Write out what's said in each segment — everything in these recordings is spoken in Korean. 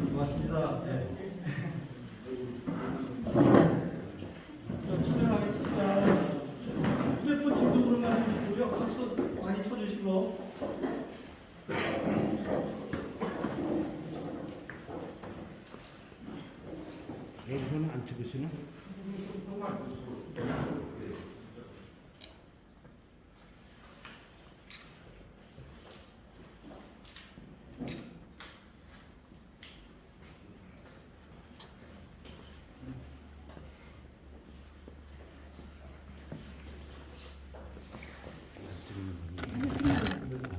고맙습니다. 네. 촬영하겠습니다. 휴대폰 진동으로만 해주시고요. 박수 많이 쳐주시고. 여기서는 안 찍으시나?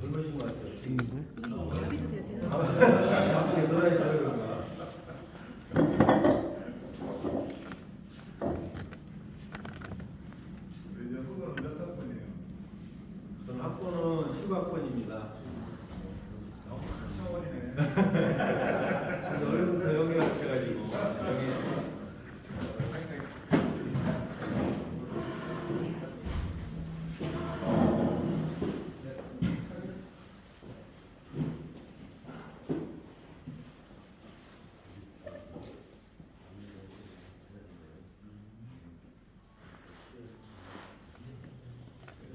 젊으신 것 같아요. 찍는 거야? 여기도 돼요, 제가. 저는 학번은 7학번입니다. 원래부터 여기 같아가지고 여기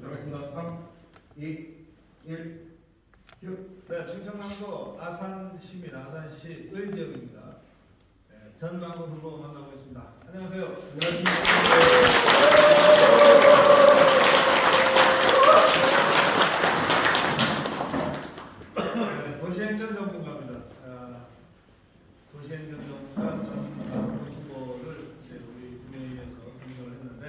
들어가겠습니다. 3, 2, 1, 큐. 네, 충청남도 아산시입니다. 아산시 을지역입니다. 네, 전광훈 후보 만나보겠습니다. 안녕하세요. 네, 도시행정전문가입니다. 도시행정전문가 전광훈 후보를 이제 우리 두 명에서 공격을 했는데,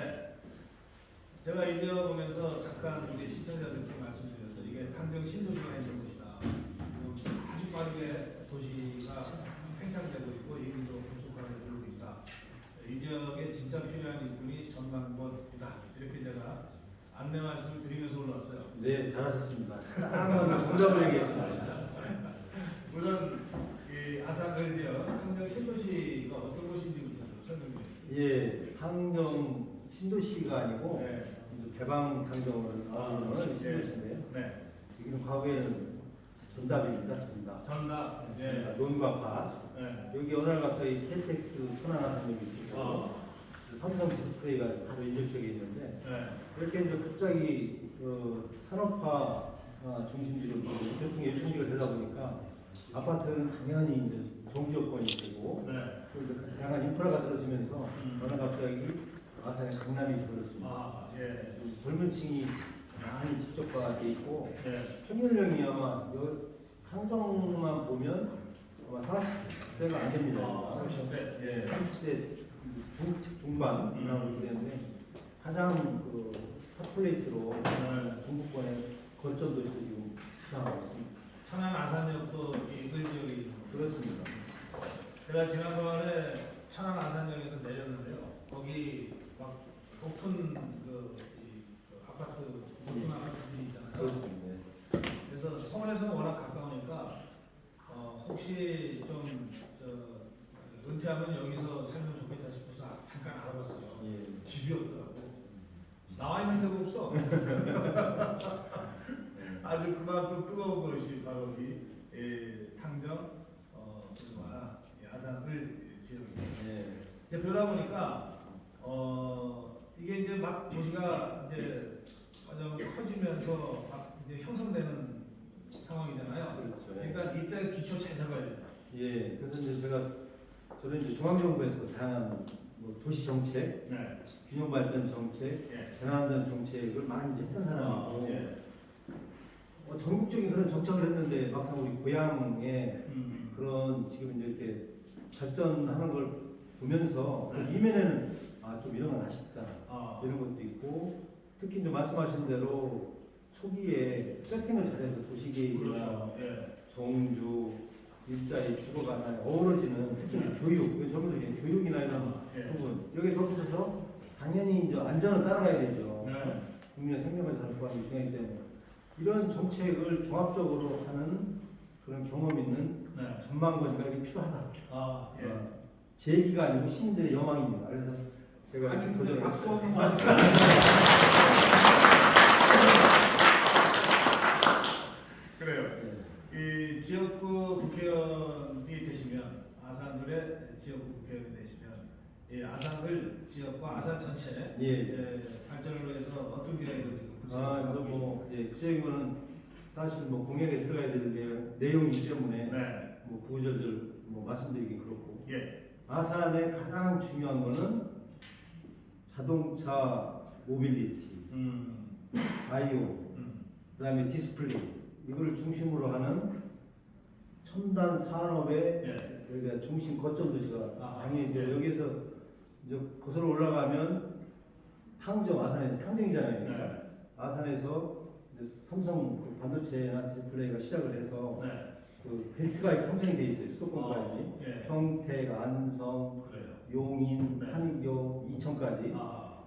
제가 읽어보면서 잠깐 우리 시청자들께 말씀드려서 이게 탄경 신도시가 있는 곳이다. 아주 빠르게 도시가 팽창되고 있고 이민도 급속하게 늘고 있다. 이 지역에 진짜 필요한 인물이 전광권이다. 이렇게 제가 안내 말씀을 드리면서 올라왔어요. 네, 잘하셨습니다. 딱 정답을 얘기했습니다. 우선 이 아산을 지역 탄경 신도시가 어떤 곳인지부터 좀 설명해 주세요. 예, 당정 신도시가 아니고 네. 개방 당정을 나오는 신도시인데요. 네. 여기는 과거에는 전답입니다. 전답. 전다. 네. 논과파. 네. 여기 어느 날 갑자기 KTX 천안함역이 있고 삼성 디스플레이가 바로 인접 쪽에 있는데 네. 이렇게 이제 갑자기 산업화 중심지로 교통의 유통지가 되다 보니까 아파트는 당연히 이제 정지요건이 되고 네. 또 이제 다양한 인프라가 떨어지면서 어느 날 갑자기 아산에 강남이 들어섰습니다. 아, 예. 젊은 층이 많이 집적화돼 있고 네. 평균령이 아마 항정만 보면 아마 40세가 안 됩니다. 아, 30대. 예. 30대 중반이라고 이렇게 되는데 가장 그 핫플레이스로 중부권의 거점 도시로 지금 주장하고 있습니다. 천안 아산역도 이 을지역이 그렇습니다. 제가 지난번에 천안 아산역에서 내렸는데요. 거기 막 높은 그 아파트 높은 아파트들이 있잖아요. 그렇습니다. 그래서 서울에서는 워낙 가까우니까 혹시 좀 은퇴하면 여기서 살면 좋겠다 싶어서 잠깐 알아봤어요. 예. 집이 없더라고. 나와 있는 데가 없어. 아주 그만큼 뜨거운 것이 바로 이 탕정 아산을 지역입니다. 예. 그러다 보니까 이게 이제 막 도시가 이제 완전 커지면서 막 이제 형성되는 상황이잖아요. 그렇죠. 그러니까 이때 기초 잘 잡아야 돼요. 예. 그래서 이제 저는 이제 중앙정부에서 다양한 뭐 도시 정책, 네. 균형 발전 정책, 예. 재난안전 정책을 많이 이제 했던 사람이고 예. 전국적인 그런 정책을 했는데 막상 우리 고향에 음. 그런 지금 이제 이렇게 발전하는 걸 보면서 그 네. 이면에는 좀 이런 건 아쉽다 이런 것도 있고 특히 이제 말씀하신 대로 초기에 세팅을 잘해서 도시계획이나 그렇죠. 예. 정주 일자리 주거가 하나에 어우러지는 특히 이제 교육 저분들 교육이나 이런 예. 부분 여기에 덧붙여서 당연히 이제 안전을 따라가야 되죠. 네. 국민의 생명을 잘 구하는 게 중요하기 때문에 이런 정책을 종합적으로 하는 그런 경험 있는 네. 전망건설이 필요하다. 아, 예. 제 얘기가 아니고 시민들의 여망입니다. 그래서 제가 아니 근데 도전을 박수 했어요. 한번 국회의원이 되시면 아산을의 지역구 국회의원이 되시면 아산을 지역과 아산 전체 발전을 위해서 어떤 계획을 지금 구체적으로 그래서 하고 뭐 구체적인 거는 사실 뭐 공약에 들어가야 되는 게 내용이기 때문에 네. 뭐 구구절절 뭐 말씀드리기 그렇고 예. 아산의 가장 중요한 거는 자동차 모빌리티, 바이오, 그다음에 디스플레이 이걸 중심으로 하는 첨단 산업의 여기가 중심 거점 도시가 당연히 돼요. 여기서 이제 거슬러 올라가면 탕정 아산에 탕정이잖아요. 네. 아산에서 이제 삼성 그 반도체나 디스플레이가 시작을 해서 네. 그 벨트가 이렇게 형성이 돼 있어요. 수도권까지 예. 평택, 안성, 그래요. 용인, 네. 판교, 이천까지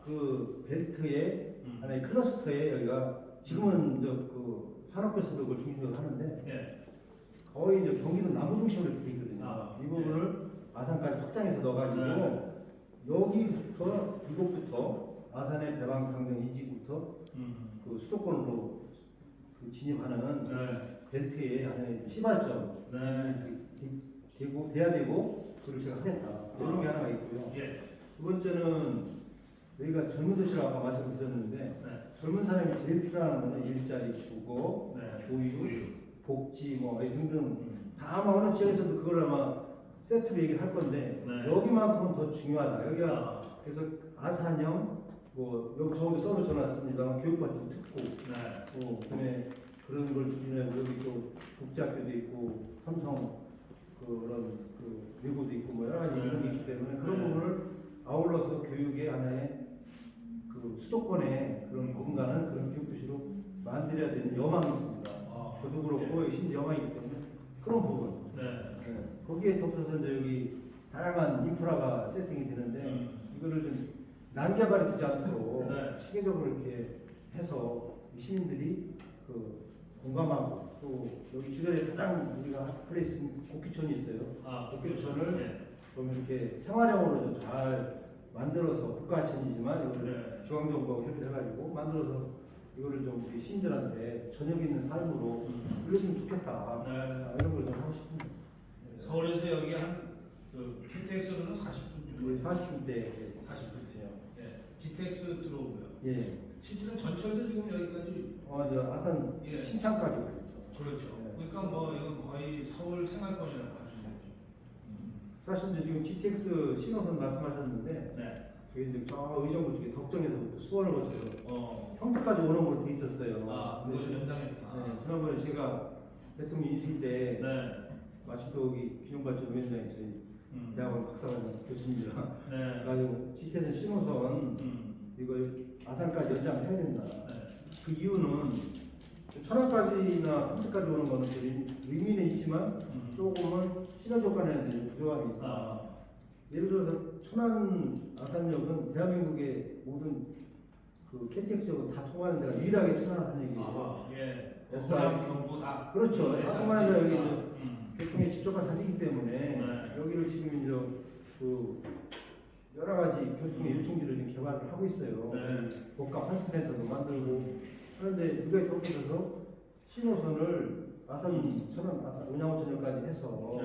그 벨트의 하나의 클러스터에 여기가 지금은 그 산업부에서도 그걸 중심으로 하는데 예. 거의 이제 경기도 남부 중심으로 이렇게 돼 있거든요. 이 부분을 아산까지 확장해서 넣어가지고 여기부터 이곳부터 아산의 대방탕경 이지구부터 그 수도권으로 그 진입하는 벨트의 하나의 시발점 되고 돼야 되고 그걸 제가 하겠다 이런 게 하나가 있고요. 두 번째는 여기가 젊은 도시라고 아까 말씀드렸는데 젊은 사람이 제일 필요한 거는 일자리, 주거, 교육, 복지 뭐 등등 다 아마 어느 지역에서도 그걸 아마 세트로 얘기를 할 건데 여기만큼은 더 중요하다. 여기가 그래서 아산형 뭐 여기 저도 써서 전화했습니다만 교육발전 특구 그다음에 그런 걸 기준으로 여기 또 국제학교도 있고 삼성 그런 그 외고도 있고 뭐 여러 가지 이런 게 있기 때문에 그런 부분을 아울러서 교육의 하나의 그 수도권의 그런 공간은 그런 교육 도시로 만들어야 되는 여망이 있습니다. 저도 그렇고 심지어 여망이기 때문에 그런 부분. 거기에 덧붙여서 이제 여기 다양한 인프라가 세팅이 되는데 이거를 좀 난개발이 되지 않도록 체계적으로 이렇게 해서 시민들이 그 공감하고 또 여기 주변에 가장 우리가 플레이스 곡기촌이 있어요. 곡기촌을 좀 이렇게 생활형으로 좀 잘 만들어서 국가하천이지만 이거를 중앙정부하고 협의를 해가지고 만들어서 이거를 좀 우리 시민들한테 저녁 있는 삶으로 불렸으면 좋겠다. 이런 걸 좀 하고 싶습니다. 서울에서 여기 한그 KTX로는 40분 정도. 40분대. 40분대요. GTX 들어오고요. 실제로 전철도 지금 여기까지. 아산 신창까지 가겠죠. 그렇죠. 그러니까 뭐 이건 거의 서울 생활권이라고 할 수 있죠. 사실 이제 지금 GTX 신호선 말씀하셨는데 저희 이제 저 의정부 쪽에 덕정에서부터 수원을 거쳐서 평택까지 오는 걸로 돼 있었어요. 그것이 연장했다. 지난번에 제가 대통령 인수위 때 마침 또 여기 기존발전위원장이 저희 대학원 박사관 교수님이랑 그래가지고 GTX 신호선 이거 아산까지 연장을 해야 된다. 그 이유는 천안까지나 평택까지 오는 거는 의미는 있지만 조금은 시간적 간에는 부족함이 있다. 예를 들어서 천안 아산역은 대한민국의 모든 그 KTX역은 다 통하는 데가 유일하게 천안 아산역이에요. SR 경부 다. 그렇죠. 다 통하는 데가 여기 교통에 직접한 다니기 때문에 여기를 지금 이제 그 여러 가지 교통의 요충지를 지금 개발을 하고 있어요. 복합 환승센터도 만들고 그런데 이거에 덧붙여서 신호선을 아산 천안 온양온천역까지 해서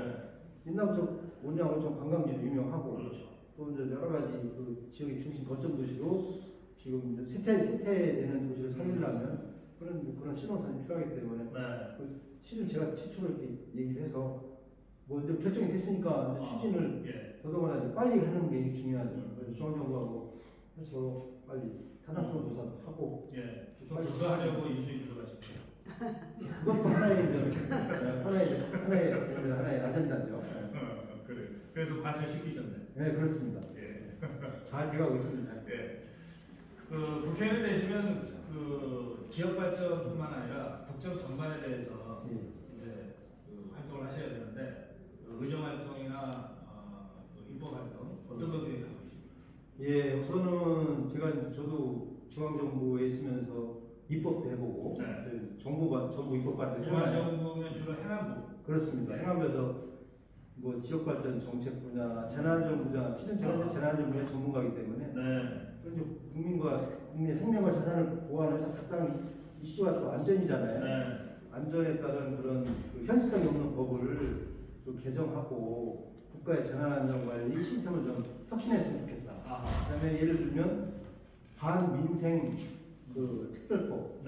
옛날부터 온양온천 관광지로 유명하고 또 이제 여러 가지 그 지역의 중심 거점 도시로 지금 이제 쇠퇴되는 도시를 살리려면 그런 신호선이 필요하기 때문에 실은 제가 최초로 이렇게 얘기를 해서 뭐 이제 결정이 됐으니까 이제 추진을 더더구나 이제 빨리 하는 게 중요하죠. 그래서 중앙정부하고 해서 빨리 타산성 조사도 하고 그거 하려고 인수위 들어가셨죠. 그것도 하나의 아젠다죠. 그래. 그래서 관철시키셨네. 네, 그렇습니다. 잘 돼가고 있습니다. 그 국회의원 되시면 그 지역 발전뿐만 아니라 국정 전반에 대해서 이제 그 활동을 하셔야 되는데 그 의정 활동이나 그 입법 활동 어떤 거 계획하고 계십니까? 우선은 제가 이제 저도 중앙정부에 있으면서 입법도 해보고 정부 입법할 때 중앙정부면 주로 행안부. 그렇습니다. 행안부에서 뭐 지역발전 정책 분야, 재난안전부장, 실은 제가 이제 재난안전부의 전문가이기 때문에 국민의 생명과 자산을 보호하는 가장 이슈가 또 안전이잖아요. 안전에 따른 그런 그 현실성이 없는 법을 좀 개정하고 국가의 재난안전관리 시스템을 좀 혁신했으면 좋겠다. 그다음에 예를 들면 반민생 그 특별법,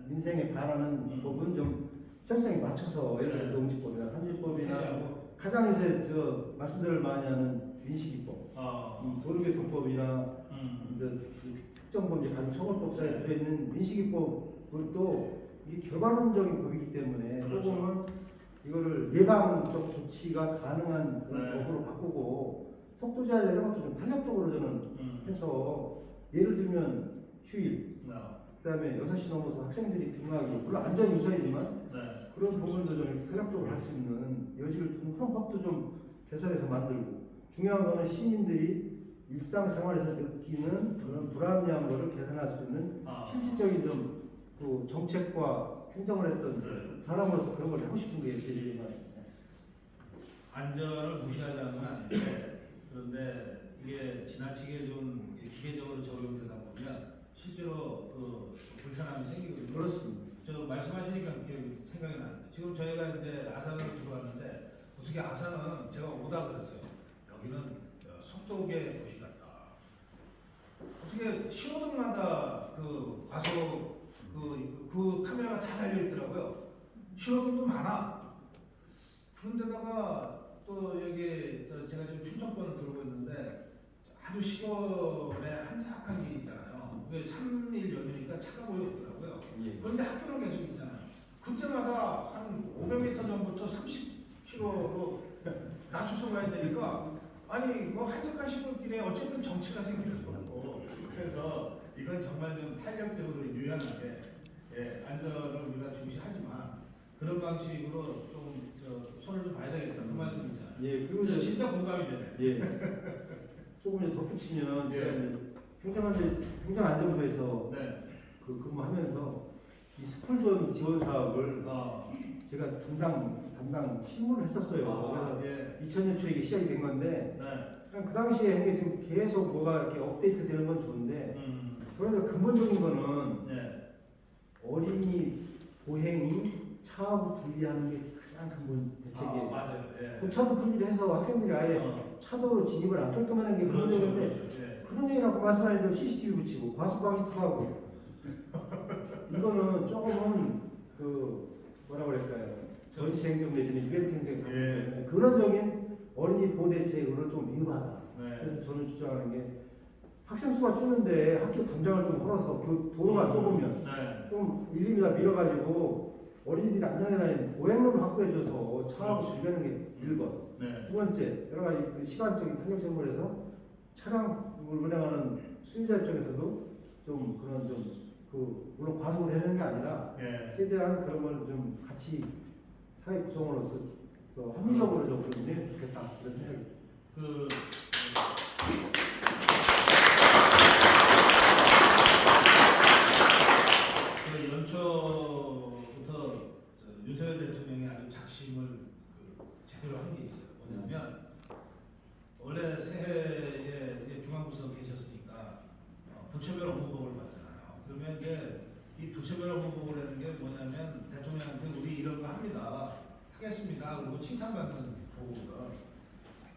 민생에 반하는 법은 좀 현실성에 맞춰서 예를 들어 농지법이나 산지법이나 가장 요새 저 말씀들을 많이 하는 민식이법, 도로교통법이나 이제 특정범죄 가중처벌법사에 들어있는 민식이법도 이게 결과론적인 법이기 때문에 조금은 이거를 예방적 조치가 가능한 그런 법으로 바꾸고 속도 제한 이런 것도 좀 탄력적으로 저는 해서 예를 들면 휴일, 그다음에 6시 넘어서 학생들이 등하기 물론 안전 유선이지만 그런 부분도 좀 탄력적으로 할 수 있는 여지를 주는 그런 법도 좀 개선해서 만들고 중요한 거는 시민들이 일상생활에서 느끼는 그런 불합리한 거를 개선할 수 있는 실질적인 좀 그 정책과 행정을 했던 사람으로서 그런 걸 하고 싶은 게 제 얘기입니다. 안전을 무시하자는 건 아닌데 그런데 이게 지나치게 좀 기계적으로 적용되다 보면 실제로 그 불편함이 생기거든요. 그렇습니다. 저 말씀하시니까 생각이 나는데 지금 저희가 이제 아산으로 들어왔는데 어떻게 아산은 제가 오다 그랬어요. 여기는 속도계 도시 같다. 어떻게 신호등마다 그 과속 그 카메라가 다 달려 있더라고요. 신호등도 많아. 그런데다가 또 여기 제가 지금 춘천권을 돌고 있는데 아주 시골에 한적한 길 있잖아요. 왜 3일 연휴니까 차가 거의 없더라고요. 그런데 학교는 계속 있잖아요. 그때마다 한 500m 전부터 30km로 낮춰서 가야 되니까 아니 뭐 한적한 시골길에 어쨌든 정체가 생기더라고. 그래서 이건 정말 좀 탄력적으로 유연하게 안전을 우리가 중시하지만 그런 방식으로 좀 손을 좀 봐야 되겠다 그 말씀입니다. 예, 그리고 진짜 공감이 되네. 예. 조금 이제 덧붙이면 제가 이제 행정안전부에서 그 근무하면서 이 스쿨존 지원 사업을 제가 담당 실무를 했었어요. 그래서 2000년 초에 이게 시작이 된 건데 그냥 그 당시에 이게 지금 계속 뭐가 이렇게 업데이트 되는 건 좋은데 그래서 근본적인 거는 어린이 보행이 차하고 분리하는 게 가장 근본 대책이에요. 맞아요. 그럼 차도 분리를 해서 학생들이 아예 차도로 진입을 않게끔 하는 게 근본적인데 그런 얘기라고 말씀하시죠. CCTV 붙이고 과속 방지턱 하고 이거는 조금은 그 뭐라고 그럴까요? 전시 행정 내지는 이벤트 행정 근원적인 어린이 보호 대책으로 좀 위험하다. 그래서 저는 주장하는 게 학생 수가 줄는데 학교 담장을 좀 헐어서 도로가 좁으면 좀 1, 2m 밀어가지고 어린이들이 안전하게 다니는 보행로를 확보해줘서 차하고 즐기는 게 1번. 두 번째, 여러 가지 그 시간적인 탄력 제공을 해서 차량을 운행하는 수요자 입장에서도 좀 그런 물론 과속을 해주는 게 아니라 최대한 그런 걸 좀 같이 사회 구성으로서 합리적으로 좀 운행해 좋겠다 그런 생각입니다. 연초부터 윤석열 대통령이 아주 작심을 제대로 한 게 있어요. 뭐냐면 원래 새해에 중앙부서 계셨으니까 부처별 업무보고를 받잖아요. 그러면 이제 이 부처별 업무보고라는 게 뭐냐면 대통령한테 우리 이런 거 합니다. 하겠습니다. 그리고 칭찬받는 보고거든.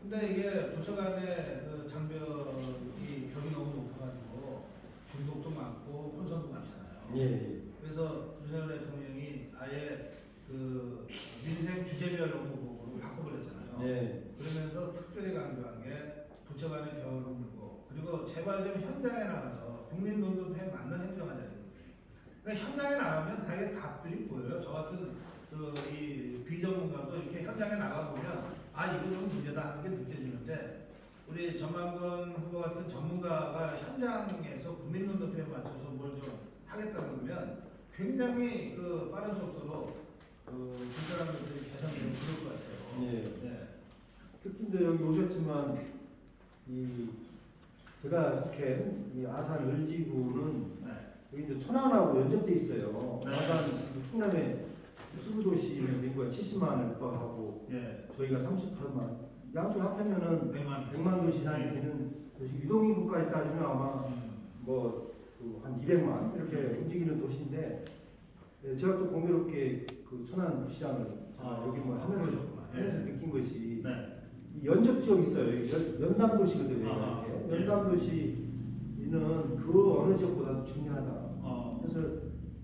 근데 이게 부처 간의 그 장벽이 벽이 너무 높아가지고 중독도 많고 혼선도 많잖아요. 그래서 윤석열 대통령이 아예 그 민생 주제별 업무 보고로 바꿔버렸잖아요. 그러면서 특별히 강조한 게 부처 간의 벽을 허물고 그리고 제발 좀 현장에 나가서 국민 눈높이에 맞는 행정하자. 그러니까 현장에 나가면 되게 답들이 보여요. 저 같은 이 비전문가도 이렇게 현장에 나가 보면 이거 좀 문제다 하는 게 느껴지는데 우리 전만권 후보 같은 전문가가 현장에서 국민 눈높이에 맞춰서 뭘 좀 하겠다 그러면 굉장히 그 빠른 속도로 불편한 것들이 개선되면 그럴 것 같아요. 특히 이제 여기 오셨지만 제가 속한 이 아산 을지구는 여기 이제 천안하고 연접돼 있어요. 아산 충남에 수구도시면 인구가 70만을 육박하고 저희가 38만. 양쪽 합하면은 100만 도시 단위 되는 도시 유동인구까지 따지면 아마 뭐 한 200만 이렇게 움직이는 도시인데 예, 제가 또 공교롭게 그 천안 시장을 여기 뭐 하면서 예. 느낀 것이 네. 이 연접 지역 있어요. 연담 도시거든요. 아, 이렇게. 예. 연담 도시는 그 어느 지역보다도 중요하다. 그래서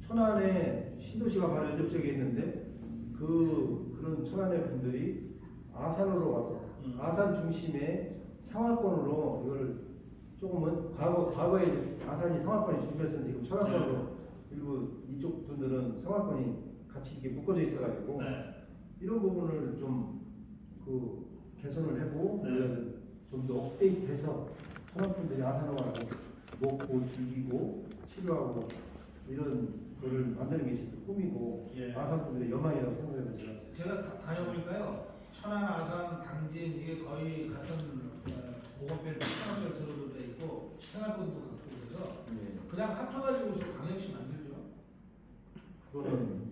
천안에 신도시가 바로 연접 지역에 있는데 그런 천안의 분들이 아산으로 와서 아산 중심의 상하권으로 이걸 조금은 과거에 아산이 상하권이 중심이었는데 지금 천안권으로 일부 이쪽 분들은 상하권이 같이 이렇게 묶어져 있어가지고 이런 부분을 좀 개선을 하고 좀 더 업데이트해서 천안 분들이 아산으로 와서 먹고 즐기고 치료하고 이런 거를 만드는 게 진짜 꿈이고 아산 분들의 여망이라고 생각해서 제가 다녀보니까요. 천안, 아산, 당진 이게 거의 같은 보건별 천안별 들어도 돼 있고 생활권도 갖고 그래서 그냥 합쳐가지고 광역시 만들죠. 그거는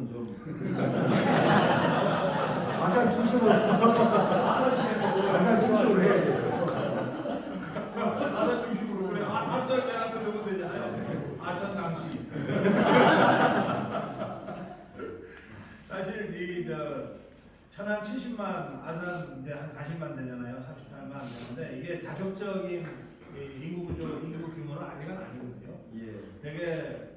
좀 아산 중심으로 아산 중심으로 해야 돼요. 아산 중심으로 그래. 아산 대학교 되면 되잖아요. 아산 당시. 사실 천안 70만, 아산 이제 한 40만 되잖아요. 38만 되는데 이게 자격적인 인구 규모는 아직은 아니거든요. 되게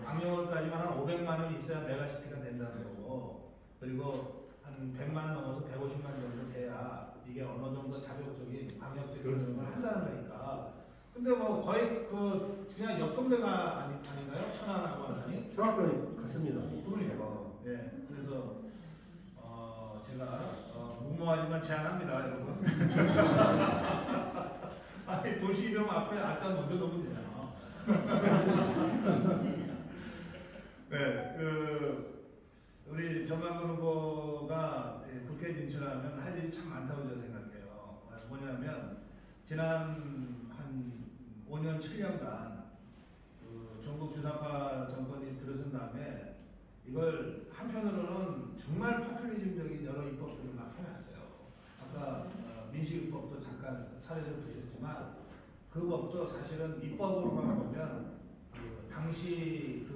망명월까지만 한 500만 원 있어야 메가시티가 된다는 거고, 그리고 한 100만 원 넘어서 150만 정도 돼야 이게 어느 정도 자격적인 광역적인 걸 한다는 거니까. 근데 뭐 거의 그냥 옆 동네가 아닌가요? 천안하고 아산이? 성악권이 같습니다. 그러니까. 예. 그래서 제가 무모하지만 제안합니다, 여러분. 아니 도시 이름 앞에 아산 먼저 넣으면 되잖아. 네, 우리 전광근 후보가 국회에 진출하면 할 일이 참 많다고 저는 생각해요. 뭐냐면 지난 한 5년 7년간 전국 주사파 정권이 들어선 다음에 이걸 한편으로는 정말 포퓰리즘적인 여러 입법들을 막 해놨어요. 아까 민식이법도 잠깐 사례를 드셨지만 그 법도 사실은 입법으로만 보면 당시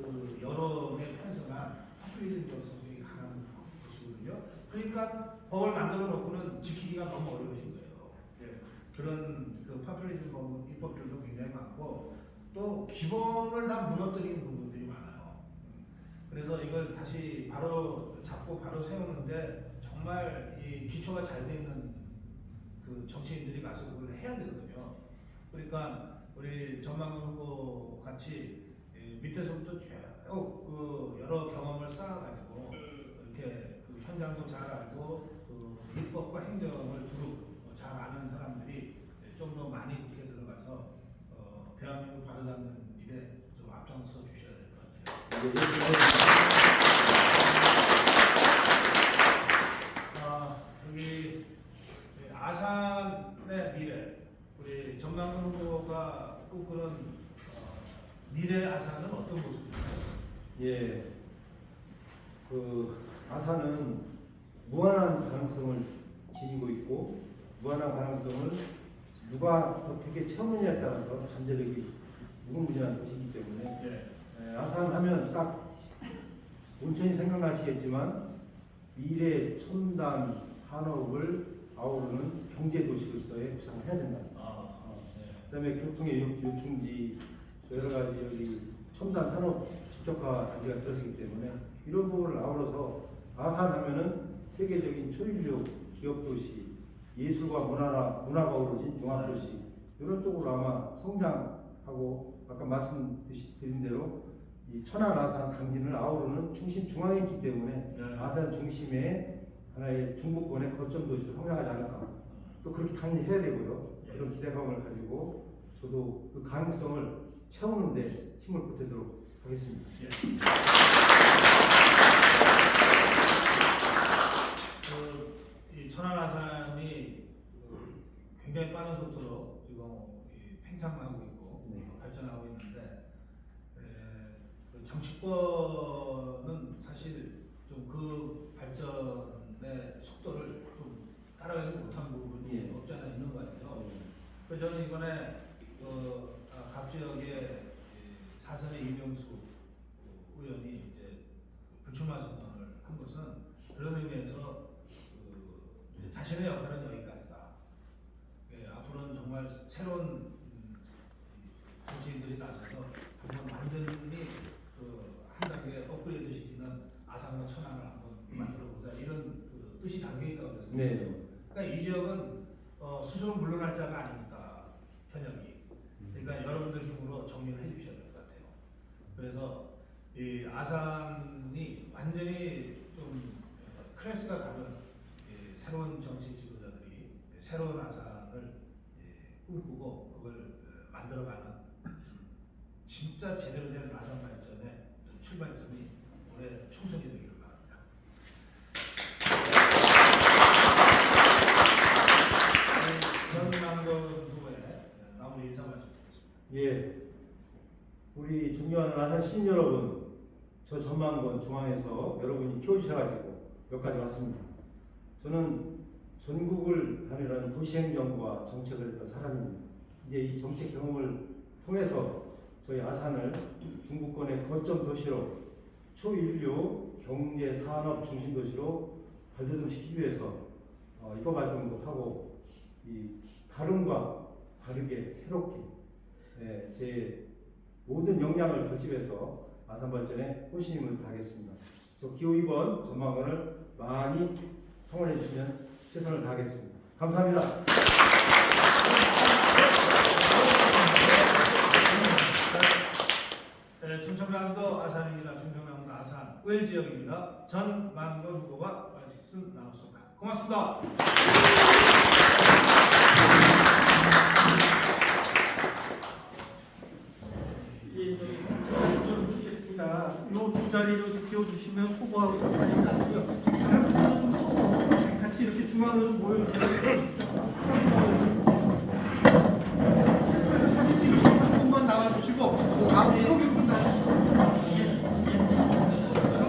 여론에 편성한 포퓰리즘적 성격이 강한 것이거든요. 그러니까 법을 만들어 놓고는 지키기가 너무 어려우신 거예요. 그런 포퓰리즘 입법들도 굉장히 많고 또 기본을 다 무너뜨리는 부분들이 많아요. 그래서 이걸 다시 바로 잡고 바로 세우는데 정말 이 기초가 잘 돼 있는 정치인들이 가서 그걸 해야 되거든요. 그러니까 우리 전광근 후보 같이 밑에서부터 쭉 여러 경험을 쌓아가지고 이렇게 현장도 잘 알고 입법과 행정을 두루 잘 아는 사람들이 좀 더 많이 국회에 들어가서 대한민국 바로잡는 일에 좀 앞장서 주셔야 될 것 같아요. 여기 아산의 미래, 우리 전광근 후보가 꿈꾸는 미래 아산은 어떤 모습인가요? 아산은 무한한 가능성을 지니고 있고 무한한 가능성을 누가 어떻게 채우느냐에 따라서 잠재력이 무궁무진한 것이기 때문에 아산 하면 딱 온천이 생각나시겠지만 미래 첨단 산업을 아우르는 경제도시로서의 구상을 해야 된다. 그다음에 교통의 요충지 여러 가지 여기 첨단 산업 집적화 단지가 들어서기 때문에 이런 부분을 아우러서 아산 하면은 세계적인 초인류 기업도시, 예술과 문화가 어우러진 종합도시 이런 쪽으로 아마 성장하고 아까 말씀드린 대로 이 천안, 아산, 당진을 아우르는 중심 중앙에 있기 때문에 아산 중심의 하나의 중부권의 거점 도시로 성장하지 않을까. 또 그렇게 당연히 해야 되고요. 그런 기대감을 가지고 저도 그 가능성을 채우는데 힘을 보태도록 하겠습니다. 이 천안 아산이 굉장히 빠른 속도로 지금 팽창하고 있고 발전하고 있는데 정치권은 사실 좀 그 발전의 속도를 좀 따라가지 못한 부분이 없지 않아 있는 것 같아요. 그래서 저는 이번에 각 지역에 사선의 이명수 아산과 천안을 한번 만들어보자 이런 그 뜻이 담겨 있다고 그래서 네. 그러니까 이 지역은 스스로 물러날 자가 아니니까 현역이 그러니까 여러분들 힘으로 정리를 해주셔야 될 것 같아요. 그래서 이 아산이 완전히 좀 클래스가 다른 새로운 정치 지도자들이 새로운 아산을 꿈꾸고 그걸 만들어가는 진짜 제대로 된 아산 발전의 출발점이 올해 총선이 되기를 바랍니다. 전남도 후보의 마무리 인사 말씀드리겠습니다. 예, 우리 존경하는 아산 시민 여러분, 저 전망권 중앙에서 여러분이 키워주셔가지고 여기까지 왔습니다. 저는 전국을 다니는 도시행정과 정책을 했던 사람입니다. 이제 이 정책 경험을 통해서 저희 아산을 중부권의 거점 도시로 초인류 경제 산업 중심 도시로 발전 좀 시키기 위해서 입법 활동도 하고 이 다름과 다르게 새롭게 제 모든 역량을 결집해서 아산 발전에 혼신 힘을 다하겠습니다. 저 기호 2번 전망원을 많이 성원해 주시면 최선을 다하겠습니다. 감사합니다. 충청남도 아산입니다. 충청남도 아산 을 지역입니다. 전만건 후보가 말씀 나눴습니다. 고맙습니다. 예, 좀 드리겠습니다. 요 두 자리로 띄워주시면 후보하고 사진 나고요. 다른 분들도 같이 이렇게 중앙으로 모여주세요. 그래서 사진 찍으시고 한 분만 나와주시고 가운데 여기 분 나와주시고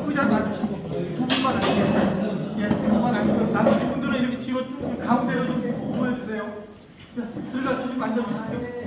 의자 놔주시고 두 분만 아니고 두 분만 아니고 나머지 분들은 이렇게 뒤로 쭉 가운데로 좀 모여주세요. 들어가서 좀 앉아주십시오.